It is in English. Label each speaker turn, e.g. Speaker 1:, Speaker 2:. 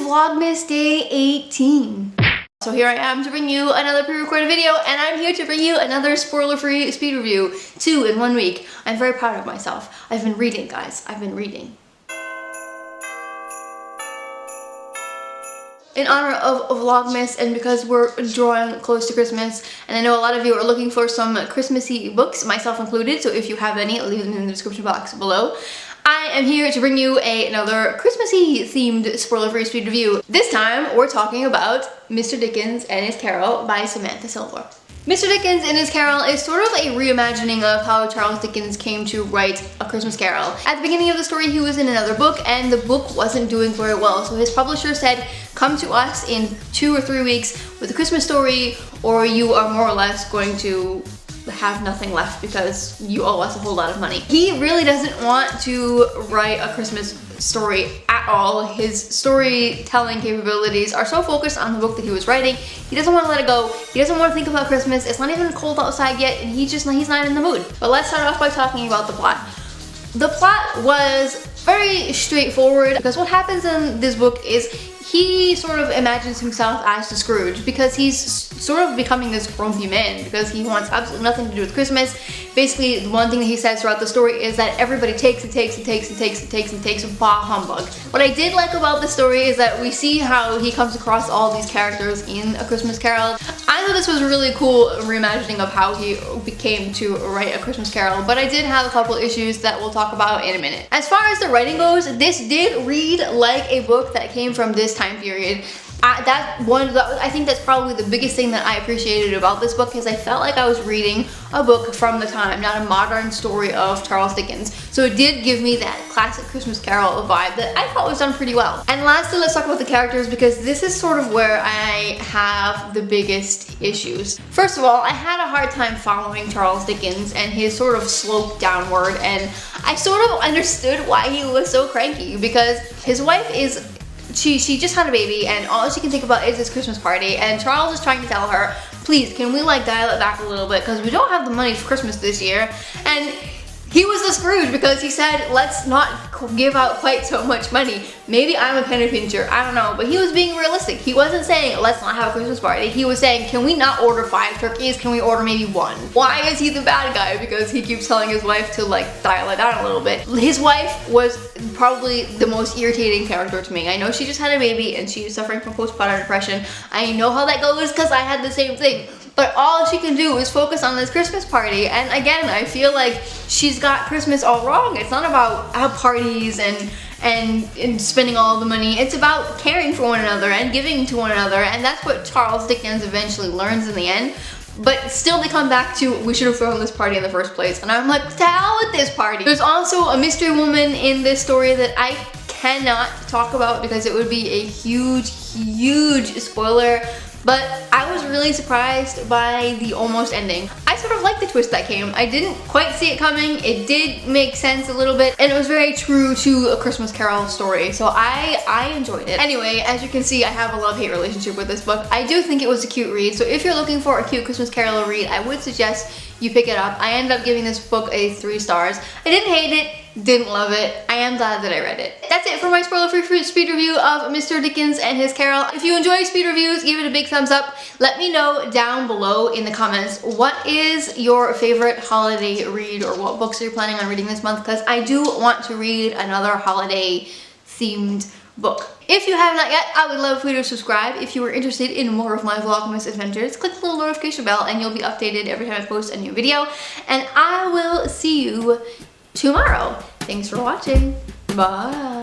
Speaker 1: Vlogmas Day 18. So here I am to bring you another pre-recorded video, and I'm here to bring you another spoiler-free speed review. 2 in 1 week. I'm very proud of myself. I've been reading, guys. I've been reading. In honor of Vlogmas, and because we're drawing close to Christmas, and I know a lot of you are looking for some Christmassy books, myself included, so if you have any, leave them in the description box below. I am here to bring you another Christmassy themed spoiler-free speed review. This time, we're talking about Mr. Dickens and His Carol by Samantha Silva. Mr. Dickens and His Carol is sort of a reimagining of how Charles Dickens came to write A Christmas Carol. At the beginning of the story, he was in another book, and the book wasn't doing very well, so his publisher said, come to us in 2 or 3 weeks with a Christmas story, or you are more or less going to have nothing left because you owe us a whole lot of money. He really doesn't want to write a Christmas story at all. His storytelling capabilities are so focused on the book that he was writing. He doesn't want to let it go. He doesn't want to think about Christmas. It's not even cold outside yet, and he's not in the mood. But let's start off by talking about the plot. The plot was very straightforward because what happens in this book is he sort of imagines himself as the Scrooge because he's sort of becoming this grumpy man because he wants absolutely nothing to do with Christmas. Basically, the one thing that he says throughout the story is that everybody takes and takes and takes and takes and takes and takes, bah humbug. What I did like about the story is that we see how he comes across all these characters in A Christmas Carol. I thought this was a really cool reimagining of how he became to write A Christmas Carol, but I did have a couple issues that we'll talk about in a minute. As far as the writing goes, this did read like a book that came from this time period. I think that's probably the biggest thing that I appreciated about this book, is I felt like I was reading a book from the time, not a modern story of Charles Dickens. So it did give me that classic Christmas Carol vibe that I thought was done pretty well. And lastly, let's talk about the characters, because this is sort of where I have the biggest issues. First of all, I had a hard time following Charles Dickens and his sort of slope downward, and I sort of understood why he was so cranky, because his wife is she just had a baby and all she can think about is this Christmas party, and Charles is trying to tell her, please, can we like dial it back a little bit because we don't have the money for Christmas this year. And he was the Scrooge because he said, let's not give out quite so much money. Maybe I'm a penny pincher, I don't know, but he was being realistic. He wasn't saying, let's not have a Christmas party. He was saying, can we not order 5 turkeys? Can we order maybe 1? Why is he the bad guy? Because he keeps telling his wife to like dial it down a little bit. His wife was probably the most irritating character to me. I know she just had a baby and she's suffering from postpartum depression. I know how that goes because I had the same thing. But all she can do is focus on this Christmas party. And again, I feel like she's got Christmas all wrong. It's not about parties and spending all the money. It's about caring for one another and giving to one another. And that's what Charles Dickens eventually learns in the end. But still they come back to, we should have thrown this party in the first place. And I'm like, to hell with this party. There's also a mystery woman in this story that I cannot talk about because it would be a huge spoiler. But I was really surprised by the almost ending. I sort of liked the twist that came. I didn't quite see it coming. It did make sense a little bit, and it was very true to A Christmas Carol story, so I enjoyed it. Anyway, as you can see, I have a love-hate relationship with this book. I do think it was a cute read, so if you're looking for a cute Christmas Carol read, I would suggest you pick it up. I ended up giving this book a 3 stars. I didn't hate it, didn't love it. I am glad that I read it. That's it for my spoiler-free speed review of Mr. Dickens and His Carol. If you enjoy speed reviews, give it a big thumbs up. Let me know down below in the comments, what is your favorite holiday read, or what books are you planning on reading this month? Because I do want to read another holiday themed book. If you have not yet, I would love for you to subscribe. If you are interested in more of my Vlogmas adventures, click the little notification bell and you'll be updated every time I post a new video. And I will see you tomorrow. Thanks for watching. Bye.